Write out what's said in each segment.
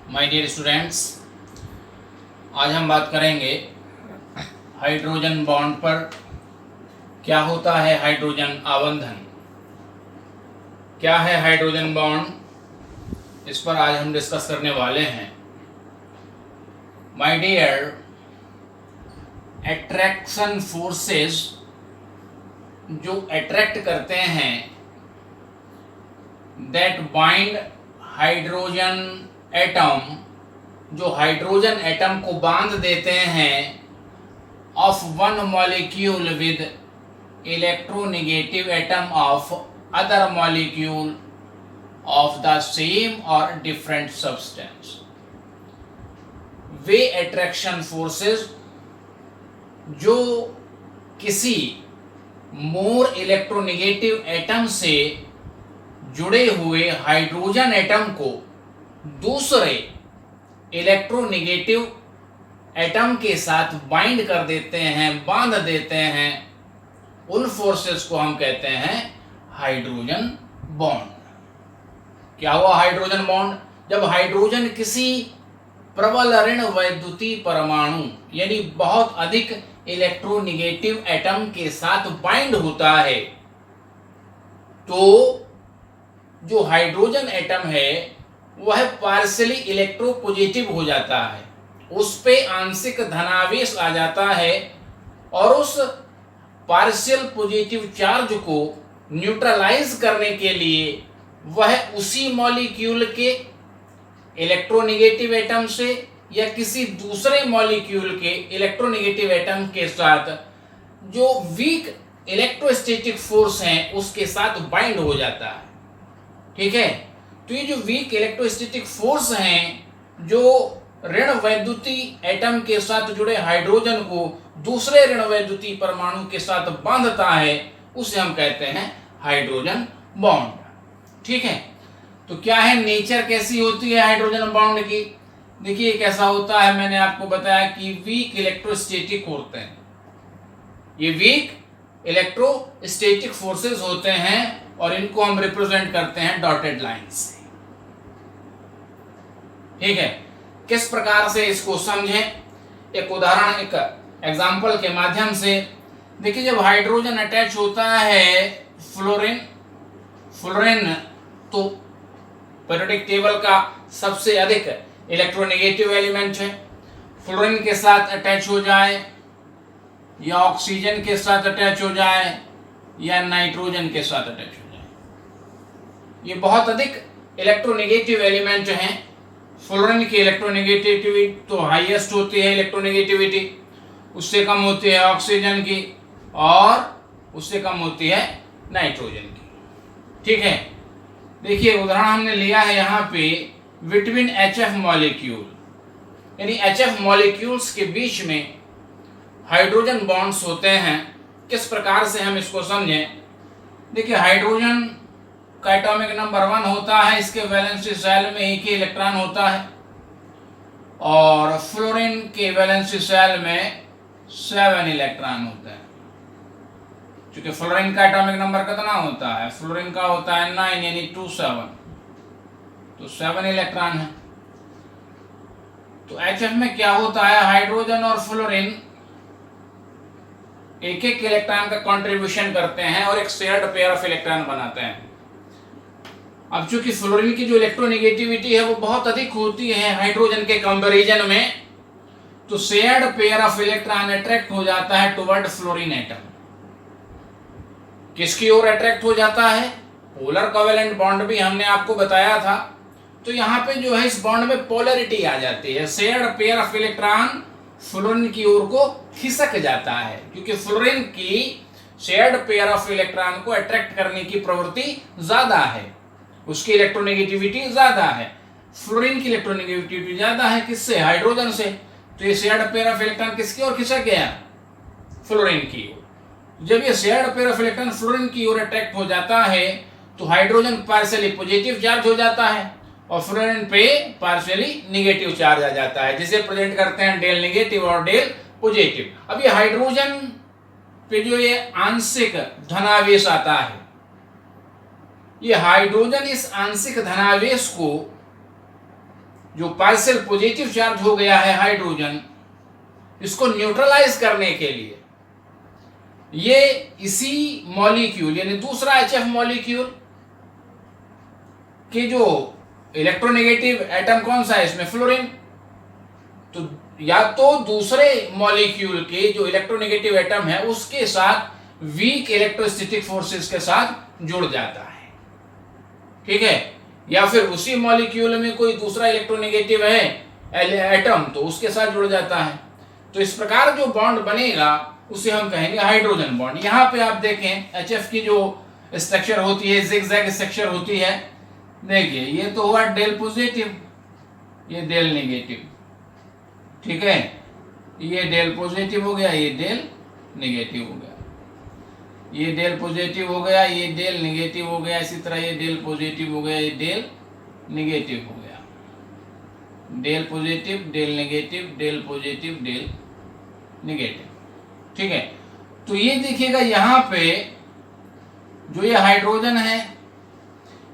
My dear students, आज हम बात करेंगे हाइड्रोजन बॉन्ड पर। क्या होता है हाइड्रोजन आबंधन, क्या है हाइड्रोजन बॉन्ड, इस पर आज हम डिस्कस करने वाले हैं। माय डियर, अट्रैक्शन फोर्सेस जो अट्रैक्ट करते हैं, दैट बाइंड हाइड्रोजन एटम, जो हाइड्रोजन एटम को बांध देते हैं, of one molecule with electronegative atom of other molecule of the same और डिफरेंट सब्सटेंस। वे अट्रैक्शन फोर्सेस जो किसी मोर इलेक्ट्रोनेगेटिव एटम से जुड़े हुए हाइड्रोजन एटम को दूसरे इलेक्ट्रोनेगेटिव एटम के साथ बाइंड कर देते हैं, बांध देते हैं, उन फोर्सेस को हम कहते हैं हाइड्रोजन बॉन्ड। क्या हुआ हाइड्रोजन बॉन्ड? जब हाइड्रोजन किसी प्रबल ऋण वैद्युतीय परमाणु यानी बहुत अधिक इलेक्ट्रोनेगेटिव एटम के साथ बाइंड होता है, तो जो हाइड्रोजन एटम है वह पार्शियली इलेक्ट्रोपॉजिटिव हो जाता है, उस पे आंशिक धनावेश आ जाता है और उस पार्शियल पॉजिटिव चार्ज को न्यूट्रलाइज करने के लिए वह उसी मॉलिक्यूल के इलेक्ट्रोनेगेटिव एटम से या किसी दूसरे मॉलिक्यूल के इलेक्ट्रोनेगेटिव एटम के साथ जो वीक इलेक्ट्रोस्टैटिक फोर्स हैं उसके साथ बाइंड हो जाता है। ठीक है, तो ये जो वीक इलेक्ट्रोस्टैटिक फोर्स हैं जो ऋण वैद्युतीय एटम के साथ जुड़े हाइड्रोजन को दूसरे ऋण वैद्युतीय परमाणु के साथ बांधता है, उसे हम कहते हैं हाइड्रोजन बॉन्ड। ठीक है, तो क्या है नेचर, कैसी होती है हाइड्रोजन बॉन्ड की? देखिए कैसा होता है, मैंने आपको बताया कि वीक इलेक्ट्रोस्टैटिक होते हैं, ये वीक इलेक्ट्रोस्टैटिक फोर्सेस होते हैं और इनको हम रिप्रेजेंट करते हैं डॉटेड लाइन से। ठीक है, किस प्रकार से इसको समझें, एक उदाहरण, एक एग्जांपल के माध्यम से। देखिए जब हाइड्रोजन अटैच होता है फ्लोरीन तो पीरियोडिक टेबल का सबसे अधिक इलेक्ट्रोनेगेटिव एलिमेंट है, फ्लोरीन के साथ अटैच हो जाए या ऑक्सीजन के साथ अटैच हो जाए या नाइट्रोजन के साथ अटैच हो जाए, ये बहुत अधिक इलेक्ट्रोनेगेटिव एलिमेंट हैं। फ्लोरीन की इलेक्ट्रोनेगेटिविटी तो हाईएस्ट होती है इलेक्ट्रोनेगेटिविटी, उससे कम होती है ऑक्सीजन की और उससे कम होती है नाइट्रोजन की। ठीक है, देखिए उदाहरण हमने लिया है यहाँ पे बिटवीन HF मॉलिक्यूल, यानी HF मॉलिक्यूल्स के बीच में हाइड्रोजन बॉन्ड्स होते हैं। किस प्रकार से हम इसको समझें? देखिए हाइड्रोजन का एटॉमिक नंबर 1 होता है, इसके वैलेंसी शेल में एक ही इलेक्ट्रॉन होता है, और फ्लोरीन के वैलेंसी शेल में 7 इलेक्ट्रॉन होते हैं। क्योंकि फ्लोरीन का एटॉमिक नंबर कितना होता है? फ्लोरीन का होता है 9 यानी 27, तो 7 इलेक्ट्रॉन है। तो HF में क्या होता है, हाइड्रोजन और फ्लोरीन एक एक इलेक्ट्रॉन का कंट्रीब्यूशन करते हैं और एक शेयर्ड पेयर ऑफ इलेक्ट्रॉन बनाते हैं। अब चूंकि फ्लोरीन की जो इलेक्ट्रोनेगेटिविटी है वो बहुत अधिक होती है हाइड्रोजन के कंपैरिजन में, तो shared pair of electron attract हो जाता है टुवर्ड फ्लोरीन एटम। किसकी ओर अट्रैक्ट हो जाता है? पोलर कोवेलेंट बॉन्ड भी हमने आपको बताया था। तो यहाँ पे जो है इस बॉन्ड में पोलरिटी आ जाती है, shared pair of electron fluorine की ओर को खिसक जाता है, क्योंकि फ्लोरीन की शेयर्ड पेयर ऑफ इलेक्ट्रॉन को अट्रैक्ट करने की प्रवृत्ति ज्यादा है, उसकी इलेक्ट्रोनेगेटिविटी ज्यादा है। फ्लोरीन की इलेक्ट्रोनेगेटिविटी ज्यादा है किससे? हाइड्रोजन से। तो ये शेयर्ड पेयर ऑफ इलेक्ट्रॉन किसकी ओर खिसक गया? फ्लोरीन की ओर। जब ये shared pair of electron fluorine की ओर अट्रैक्ट हो जाता है तो हाइड्रोजन पार्शियली पॉजिटिव चार्ज हो जाता है और फ्लोरीन पे पार्शियली नेगेटिव चार्ज आ जाता है, जिसे प्रेजेंट करते हैं डेल नेगेटिव और डेल पॉजिटिव। अब ये हाइड्रोजन पे जो ये आंशिक धनावेश आता है, ये हाइड्रोजन इस आंशिक धनावेश को जो पार्शियल पॉजिटिव चार्ज हो गया है हाइड्रोजन, इसको न्यूट्रलाइज करने के लिए ये इसी मॉलिक्यूल यानी दूसरा HF मॉलिक्यूल के जो इलेक्ट्रोनेगेटिव एटम कौन सा है इसमें, फ्लोरीन, तो या तो दूसरे मॉलिक्यूल के जो इलेक्ट्रोनेगेटिव एटम है उसके साथ वीक इलेक्ट्रोस्टैटिक फोर्सेस के साथ जुड़ जाता है, ठीक है, या फिर उसी मॉलिक्यूल में कोई दूसरा इलेक्ट्रोनेगेटिव है एटम तो उसके साथ जुड़ जाता है। तो इस प्रकार जो बॉन्ड बनेगा उसे हम कहेंगे हाइड्रोजन बॉन्ड। यहाँ पे आप देखें HF की जो स्ट्रक्चर होती है, जिगजैग स्ट्रक्चर होती है, देखिए ये तो हुआ डेल पॉजिटिव, ये डेल नेगेटिव, ठीक है, ये डेल पॉजिटिव हो गया, ये डेल नेगेटिव हो गया, ये डेल पॉजिटिव हो गया, ये डेल नेगेटिव हो गया, इसी तरह ये डेल पॉजिटिव हो गया, ये डेल नेगेटिव हो गया, del positive, del negative, del positive, del negative, ठीक है। तो ये देखिएगा यहाँ पे जो ये हाइड्रोजन है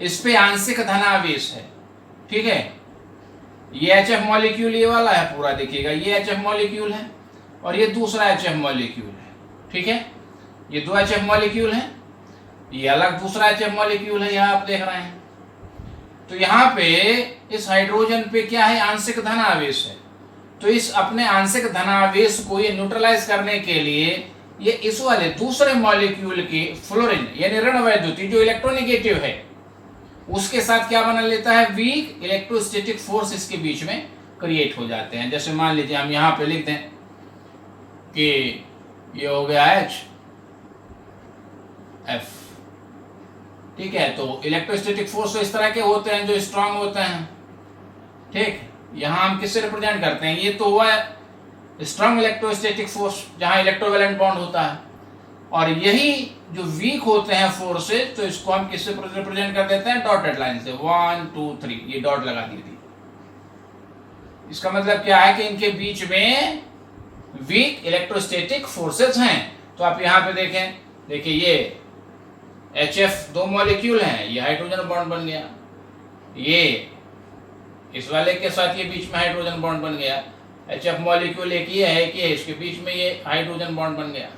इस पे आंशिक धनावेश है, ठीक है, ये HF मॉलिक्यूल ये वाला है पूरा, देखिएगा ये HF मॉलिक्यूल है और ये दूसरा HF मॉलिक्यूल है, ठीक है, ये दो HF मॉलिक्यूल है, ये अलग दूसरा HF मॉलिक्यूल है, यहाँ आप देख रहे हैं। तो यहाँ पे इस हाइड्रोजन पे क्या है, आंशिक धनावेश है, तो इस अपने आंशिक धनावेश को ये न्यूट्रलाइज करने के लिए ये इस वाले दूसरे मॉलिक्यूल के फ्लोरीन यानी ऋण वैद्युति जो इलेक्ट्रोनेगेटिव है उसके साथ क्या बना लेता है, वीक इलेक्ट्रोस्टैटिक फोर्स इसके बीच में क्रिएट हो जाते हैं। जैसे मान लीजिए हम यहाँ पे लिख दें कि ये हो गया HF, ठीक है, तो इलेक्ट्रोस्टैटिक फोर्स तो इस तरह के होते हैं जो स्ट्रांग होते हैं, ठीक। यहाँ हम किससे रिप्रेजेंट करते हैं, ये तो हुआ स्ट्रांग इलेक्ट्रोस्टैटिक फोर्स जहाँ इलेक्ट्रोवैलेंट बॉन्ड होता है, और यही जो वीक होते हैं फोर्सेस तो इसको हम किससे रिप्रेजेंट कर देते हैं, डॉटेड लाइन से, 1 2 3 ये डॉट लगा दी थी। इसका मतलब क्या है कि इनके बीच में वीक इलेक्ट्रोस्टैटिक फोर्सेस हैं। तो आप यहाँ पे देखें, देखिए ये HF दो मॉलिक्यूल हैं, ये हाइड्रोजन बॉन्ड बन गया, ये इस वाले के साथ ये बीच में हाइड्रोजन बॉन्ड बन गया, HF मॉलिक्यूल एक ये है कि इसके बीच में ये हाइड्रोजन बॉन्ड बन गया,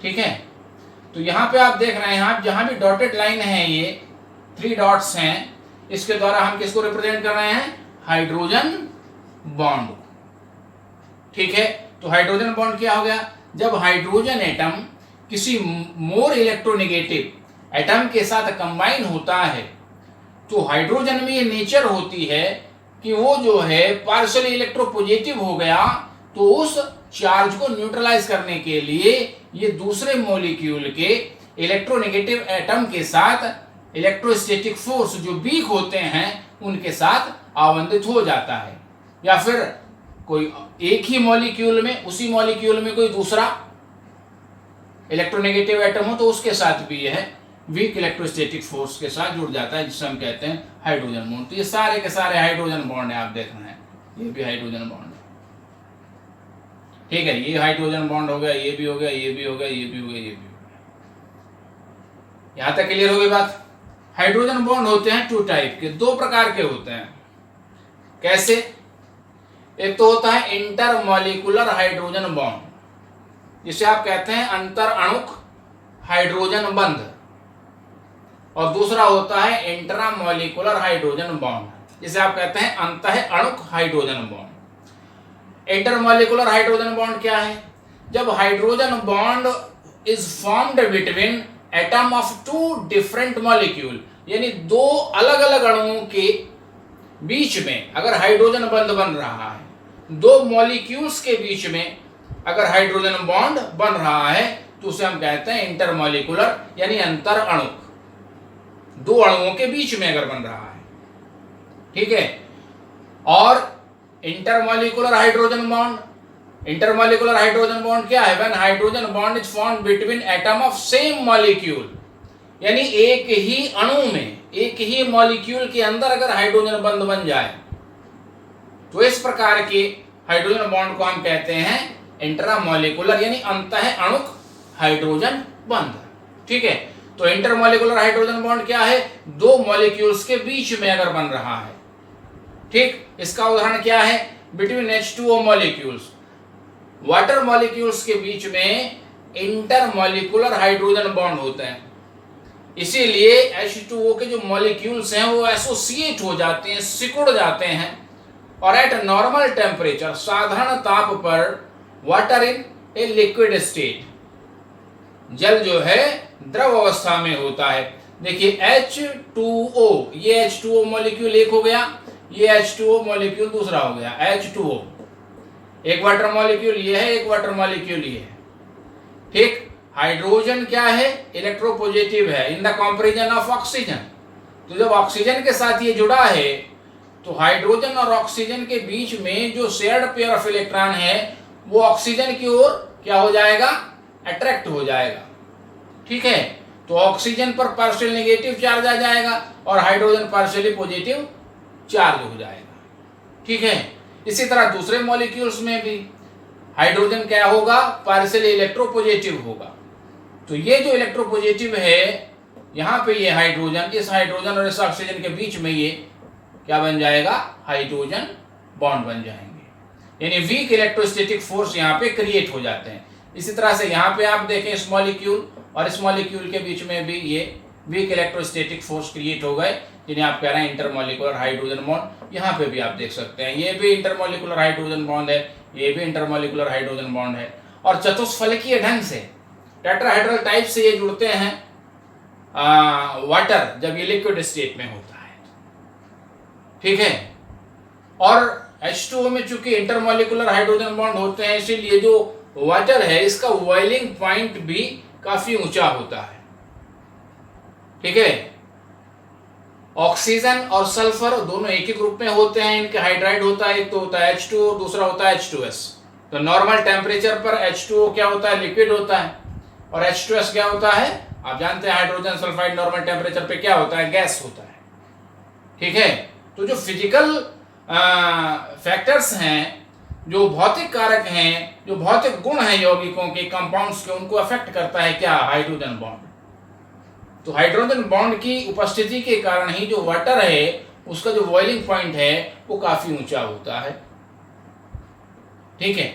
ठीक है। तो यहाँ पे आप देख रहे हैं, आप जहां भी डॉटेड लाइन है, ये 3 डॉट्स हैं, इसके द्वारा हम किसको रिप्रेजेंट कर रहे हैं, हाइड्रोजन बॉन्ड, ठीक है। तो हाइड्रोजन बॉन्ड क्या हो गया, जब हाइड्रोजन एटम किसी मोर इलेक्ट्रोनेगेटिव एटम के साथ कंबाइन होता है तो हाइड्रोजन में ये नेचर होती है कि वो जो है पार्शियली इलेक्ट्रोपॉजिटिव हो गया, तो उस चार्ज को न्यूट्रलाइज करने के लिए ये दूसरे मॉलिक्यूल के इलेक्ट्रोनेगेटिव एटम के साथ इलेक्ट्रोस्टैटिक फोर्स जो वीक होते हैं उनके साथ आवंटित हो जाता है, या फिर कोई एक ही मॉलिक्यूल में, उसी मॉलिक्यूल में कोई दूसरा इलेक्ट्रोनेगेटिव एटम हो तो उसके साथ भी यह वीक इलेक्ट्रोस्टैटिक फोर्स के साथ जुड़ जाता है, जिसे हम कहते हैं हाइड्रोजन बॉन्ड। तो ये सारे के सारे हाइड्रोजन बॉन्ड है, आप देख रहे हैं, ये भी हाइड्रोजन बॉन्ड है, ठीक है, ये हाइड्रोजन बॉन्ड हो गया, ये भी हो गया, ये भी हो गया, ये भी हो गया, ये भी हो गया। यहां तक क्लियर हो गई बात। हाइड्रोजन बॉन्ड होते हैं 2 टाइप के, 2 प्रकार के होते हैं। कैसे, एक तो होता है इंटरमॉलिक्यूलर हाइड्रोजन बॉन्ड, जिसे आप कहते हैं अंतर अणुक हाइड्रोजन बंध, और दूसरा होता है इंट्रामॉलिक्यूलर हाइड्रोजन बॉन्ड, जिसे आप कहते हैं अंतः अणुक hydrogen bond. Intermolecular hydrogen bond क्या है, जब hydrogen bond is formed between atom of 2 different molecule, यानी 2 अलग अलग अणुओं के बीच में अगर हाइड्रोजन बंध बन रहा है, 2 मॉलिक्यूल्स के बीच में अगर हाइड्रोजन बॉन्ड बन रहा है तो उसे हम कहते हैं इंटरमॉलिक्यूलर यानी अंतर अणुक, 2 अणुओं के बीच में अगर बन रहा है, ठीक है। और intermolecular hydrogen bond, intermolecular hydrogen bond क्या है, when hydrogen bond is formed between atom of same molecule, यानी एक ही अणु में, एक ही मॉलिक्यूल के अंदर अगर हाइड्रोजन बंध बन जाए तो इस प्रकार के हाइड्रोजन बॉन्ड को हम कहते हैं इंट्रामॉलिक्यूलर यानी अंतः अणुक हाइड्रोजन बंध, ठीक है। तो इंटरमॉलिक्यूलर हाइड्रोजन बॉन्ड क्या है, 2 मॉलिक्यूल्स के बीच में अगर बन रहा है, ठीक, इसका उदाहरण क्या है? Between H2O molecules, water molecules के बीच में इंटरमॉलिक्यूलर हाइड्रोजन बॉन्ड होते हैं, इसीलिए H2O के जो मॉलिक्यूल्स हैं वो एसोसिएट हो जाते हैं, सिकुड़ जाते हैं, और एट नॉर्मल टेम्परेचर, साधारण ताप पर, water in a liquid state, जल जो है द्रव अवस्था में होता है। देखिए H2O, ये H2O मॉलिक्यूल एक हो गया, ये H2O मॉलिक्यूल दूसरा हो गया, H2O, एक वाटर मॉलिक्यूल ये है, एक वाटर मॉलिक्यूल ये है, ठीक। हाइड्रोजन क्या है? इलेक्ट्रोपॉजिटिव है in the comparison of oxygen. तो जब ऑक्सीजन के साथ ये जुड़ा है तो हाइड्रोजन और ऑक्सीजन के बीच में जो शेयर्ड पेयर ऑफ इलेक्ट्रॉन है वो ऑक्सीजन की ओर क्या हो जाएगा? अट्रैक्ट हो जाएगा, ठीक है। तो ऑक्सीजन पर पार्शियल नेगेटिव चार्ज आ जाएगा और हाइड्रोजन पार्शियली पॉजिटिव चार्ज हो जाएगा, ठीक है। इसी तरह दूसरे मॉलिक्यूल्स में भी हाइड्रोजन क्या होगा? पार्शियली इलेक्ट्रोपॉजिटिव होगा। तो ये जो इलेक्ट्रोपॉजिटिव है यहाँ पे, ये हाइड्रोजन, इस हाइड्रोजन और इस ऑक्सीजन के बीच में ये क्या बन जाएगा? हाइड्रोजन बॉन्ड बन जाएंगे, यानी वीक इलेक्ट्रोस्टैटिक फोर्स यहाँ पे क्रिएट हो जाते हैं। इसी तरह से यहाँ पे आप देखें, इस मॉलिक्यूल और इस मॉलिक्यूल के बीच में भी ये वीक इलेक्ट्रोस्टैटिक फोर्स क्रिएट हो गए, जिन्हें आप कह रहे हैं इंटरमॉलिक्यूलर हाइड्रोजन बॉन्ड। यहाँ पे भी आप देख सकते हैं, ये भी इंटरमॉलिक्यूलर हाइड्रोजन बॉन्ड है, ये भी इंटरमॉलिक्यूलर हाइड्रोजन बॉन्ड है। और चतुष्फलकीय ढंग से टेट्राहेड्रल टाइप से ये जुड़ते हैं वाटर, जब ये लिक्विड स्टेट में होता है, ठीक है। और H2O में चूंकि इंटरमॉलिक्यूलर हाइड्रोजन बॉन्ड होते हैं, इसीलिए जो वाटर है इसका बॉइलिंग पॉइंट भी काफी ऊंचा होता है, ठीक है। ऑक्सीजन और सल्फर दोनों एक ही ग्रुप में होते हैं, इनके हाइड्राइड होता है, एक तो होता है H2O, दूसरा होता है H2S। तो नॉर्मल टेम्परेचर पर H2O क्या होता है? लिक्विड होता है, और H2S क्या होता है? आप जानते हैं हाइड्रोजन सल्फाइड नॉर्मल टेम्परेचर पे क्या होता है? गैस होता है, ठीक है। तो जो फिजिकल फैक्टर्स हैं, जो भौतिक कारक हैं, जो भौतिक गुण हैं यौगिकों के, कंपाउंड्स के, उनको अफेक्ट करता है क्या? Hydrogen bond. तो हाइड्रोजन बॉन्ड की उपस्थिति के कारण ही जो वाटर है उसका जो बॉइलिंग पॉइंट है वो काफी ऊंचा होता है, ठीक है।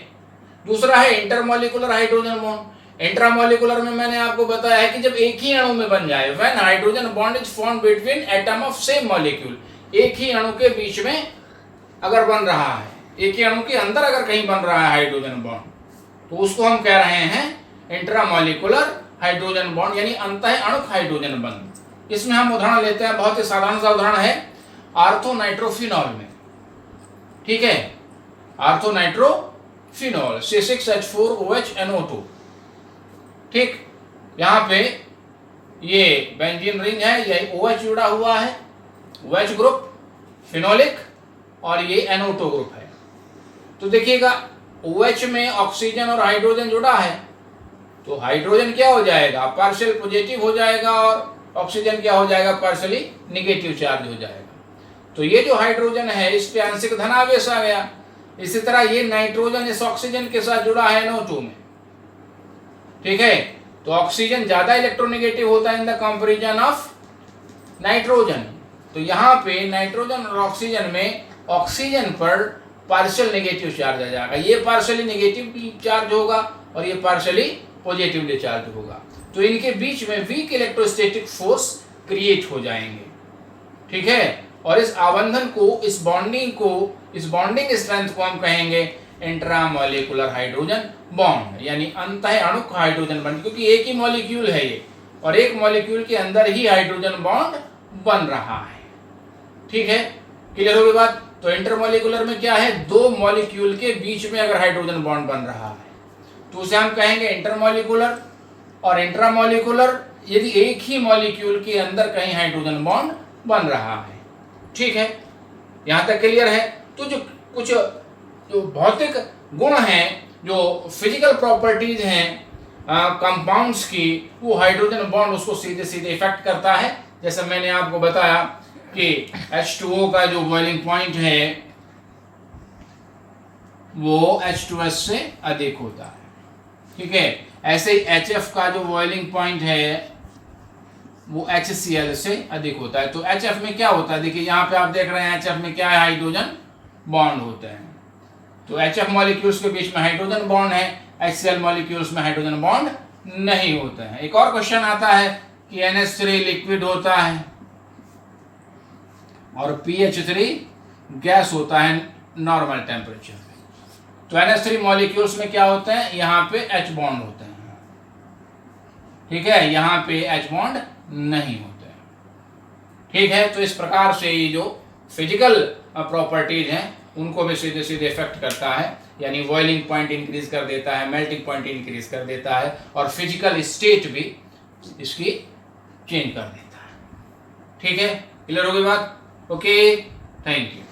दूसरा है इंटरमॉलिक्यूलर हाइड्रोजन बॉन्ड। इंट्रामॉलिक्यूलर में मैंने आपको बताया है कि जब एक ही अणु में बन जाए, when hydrogen bond is formed between atom of same molecule, एक ही अणु के बीच में अगर बन रहा है, एक ही अणु के अंदर अगर कहीं बन रहा है हाइड्रोजन बॉन्ड, तो उसको हम कह रहे हैं इंट्रामॉलिक्यूलर हाइड्रोजन बॉन्ड, यानी अंतः अणुक हाइड्रोजन बॉन्ड। इसमें हम उदाहरण लेते हैं, बहुत ही साधारण सा उदाहरण है आर्थोनाइट्रोफिनॉल में, ठीक है। आर्थोनाइट्रोफिनॉल C6H4OHNO2, ठीक। यहाँ पे ये बेंजीन रिंग है, ये OH जुड़ा हुआ है, OH ग्रुप फिनोलिक, और ये NO2 ग्रुप है। तो देखिएगा OH में ऑक्सीजन और हाइड्रोजन जुड़ा है, तो हाइड्रोजन क्या हो जाएगा? पार्शियल पॉजिटिव हो जाएगा, और ऑक्सीजन क्या हो जाएगा? पार्शियली नेगेटिव चार्ज हो जाएगा। तो ये जो हाइड्रोजन है इस पे आंशिक धनावेश आ गया। इसी तरह ये नाइट्रोजन इस ऑक्सीजन के साथ जुड़ा है NO2 में, ठीक है। तो ऑक्सीजन ज्यादा इलेक्ट्रोनेगेटिव होता है in the comparison of nitrogen. तो यहाँ पे नाइट्रोजन और ऑक्सीजन में ऑक्सीजन पर पार्शियल नेगेटिव चार्ज आ जाएगा, ये पार्शियली नेगेटिव चार्ज होगा और ये पार्शियली पॉजिटिवली चार्ज होगा। तो इनके बीच में वीक इलेक्ट्रोस्टैटिक फोर्स क्रिएट हो जाएंगे, ठीक है। और इस आबंधन को, इस बॉन्डिंग को, इस बॉन्डिंग स्ट्रेंथ को हम कहेंगे इंट्रामॉलिक्यूलर हाइड्रोजन बॉन्ड, यानी अंतः अणुक हाइड्रोजन बॉन्ड, क्योंकि एक ही मॉलिक्यूल है ये, और एक मॉलिक्यूल के अंदर ही हाइड्रोजन बॉन्ड बन रहा है, ठीक है। क्लियर होगी बात? तो इंटरमॉलिक्यूलर में क्या है? दो मॉलिक्यूल के बीच में अगर हाइड्रोजन बॉन्ड बन रहा है तो उसे हम कहेंगे इंटरमॉलिक्यूलर। और इंट्रामॉलिक्यूलर यदि एक ही मॉलिक्यूल के अंदर कहीं हाइड्रोजन बॉन्ड बन रहा है, ठीक है। यहाँ तक क्लियर है? तो जो कुछ जो भौतिक गुण हैं, जो फिजिकल प्रॉपर्टीज हैं कंपाउंड्स की, वो हाइड्रोजन बॉन्ड उसको सीधे सीधे इफेक्ट करता है। जैसे मैंने आपको बताया कि H2O का जो बॉइलिंग पॉइंट है वो H2S से अधिक होता है, ठीक है। ऐसे ही HF का जो बॉइलिंग पॉइंट है वो HCl से अधिक होता है। तो HF में क्या होता है, देखिए यहाँ पे आप देख रहे हैं HF में क्या है, हाइड्रोजन बॉन्ड होते हैं। तो HF मॉलिक्यूल्स के बीच में हाइड्रोजन बॉन्ड है, HCl मॉलिक्यूल्स में हाइड्रोजन बॉन्ड नहीं होते हैं। एक और क्वेश्चन आता है कि NH3 लिक्विड होता है और PH3 गैस होता है नॉर्मल टेम्परेचर पे। तो NH3 मॉलिक्यूल्स में क्या होते हैं, यहाँ पे H बॉन्ड होते हैं, ठीक है, यहाँ पे H बॉन्ड नहीं होते हैं, ठीक है। तो इस प्रकार से ये जो फिजिकल प्रॉपर्टीज हैं उनको भी सीधे सीधे इफेक्ट करता है, यानी बॉइलिंग पॉइंट इंक्रीज कर देता है, मेल्टिंग पॉइंट इंक्रीज कर देता है और फिजिकल स्टेट भी इसकी चेंज कर देता है, ठीक है। क्लियर हो गई बात? Okay, thank you.